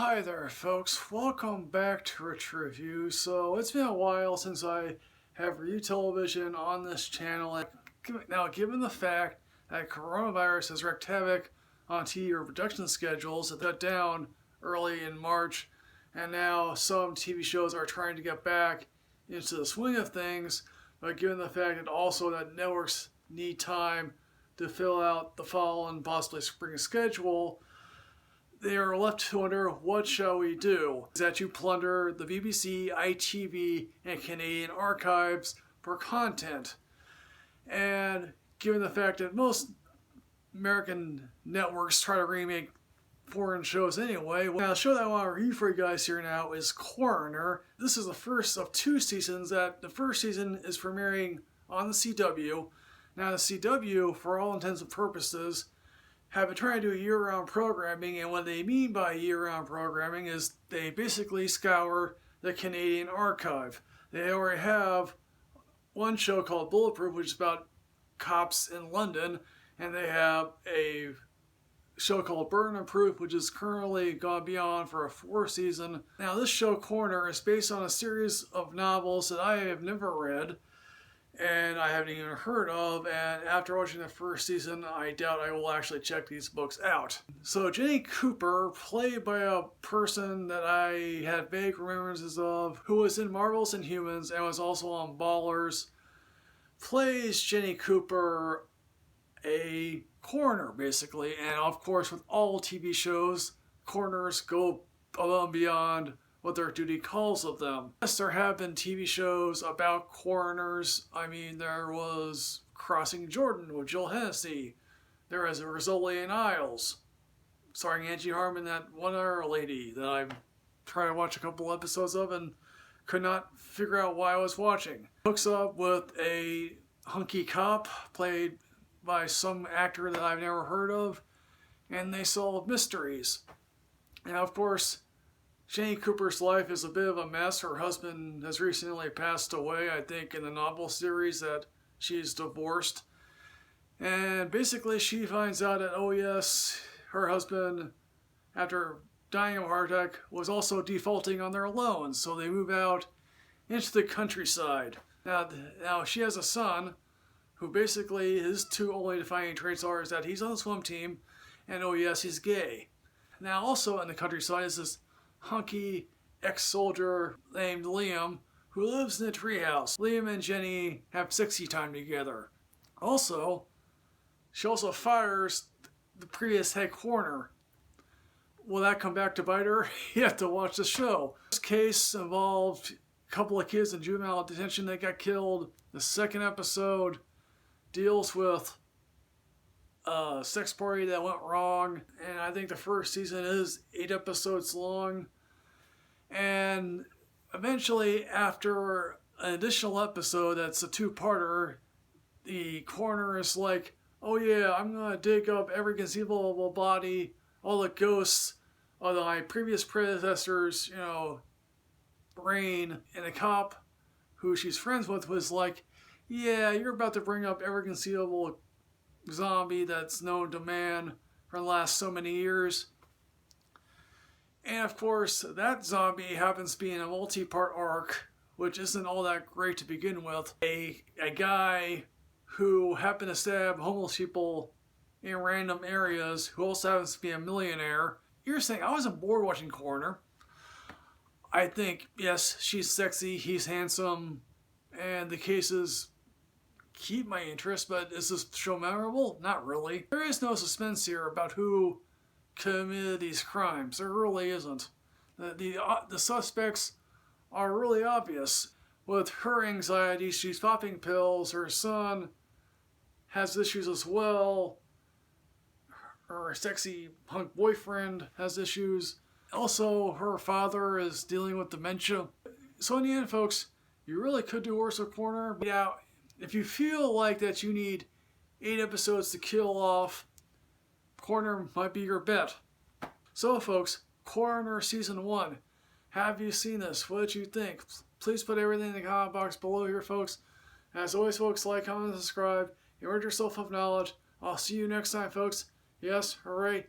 Hi there, folks. Welcome back to Rich Review. So it's been a while since I have reviewed television on this channel. Now, given the fact that coronavirus has wreaked havoc on TV production schedules that got down early in March, and now some TV shows are trying to get back into the swing of things, but given the fact that also that networks need time to fill out the fall and possibly spring schedule, they are left to wonder, what shall we do? Is that you plunder the BBC, ITV, and Canadian archives for content. And given the fact that most American networks try to remake foreign shows anyway, now the show that I want to review for you guys here now is Coroner. This is the first of two seasons. That the first season is premiering on the CW. Now the CW, for all intents and purposes, have been trying to do year-round programming, and what they mean by year-round programming is they basically scour the Canadian archive. They already have one show called Bulletproof, which is about cops in London, and they have a show called Burden Proof, which is currently gone beyond for a 4th season. Now this show, Coroner, is based on a series of novels that I have never read, and I haven't even heard of, and after watching the first season, I doubt I will actually check these books out. So Jenny Cooper, played by a person that I had vague remembrances of, who was in Marvel's Inhumans and was also on Ballers, plays Jenny Cooper, a coroner, basically. And of course, with all TV shows, coroners go above and beyond what their duty calls of them. Yes, there have been TV shows about coroners. I mean, there was Crossing Jordan with Jill Hennessy. There was Rizzoli Isles, starring Angie Harmon, that one other lady that I've tried to watch a couple episodes of and could not figure out why I was watching. Hooks up with a hunky cop played by some actor that I've never heard of, and they solve mysteries. And of course, Jenny Cooper's life is a bit of a mess. Her husband has recently passed away, I think, in the novel series that she's divorced. And basically she finds out that, oh yes, her husband, after dying of a heart attack, was also defaulting on their loans. So they move out into the countryside. Now she has a son who basically his two only defining traits are is that he's on the swim team and, oh yes, he's gay. Now also in the countryside is this hunky ex-soldier named Liam who lives in a treehouse. Liam and Jenny have sexy time together. Also, she also fires the previous head coroner. Will that come back to bite her? You have to watch the show. This case involved a couple of kids in juvenile detention that got killed. The second episode deals with a sex party that went wrong, and I think the first season is 8 episodes long. And eventually, after an additional episode that's a 2-parter, the coroner is like, oh yeah, I'm gonna dig up every conceivable body, all the ghosts of my previous predecessors, brain. And the cop who she's friends with was like, yeah, you're about to bring up every conceivable zombie that's known to man for the last so many years. And of course, that zombie happens to be in a multi-part arc, which isn't all that great to begin with. A guy who happened to stab homeless people in random areas, who also happens to be a millionaire. You're saying, I wasn't bored watching Coroner. I think, yes, she's sexy, he's handsome, and the cases keep my interest, but is this show memorable? Not really. There is no suspense here about who committed these crimes. There really isn't. The suspects are really obvious. With her anxiety, she's popping pills. Her son has issues as well. Her sexy punk boyfriend has issues. Also, her father is dealing with dementia. So in the end, folks, you really could do worse with Coroner. Yeah, if you feel like that you need 8 episodes to kill off, Coroner might be your bet. So folks, Coroner Season 1. Have you seen this? What did you think? Please put everything in the comment box below here, folks. As always, folks, like, comment, and subscribe. Enrich yourself of knowledge. I'll see you next time, folks. Yes, hooray.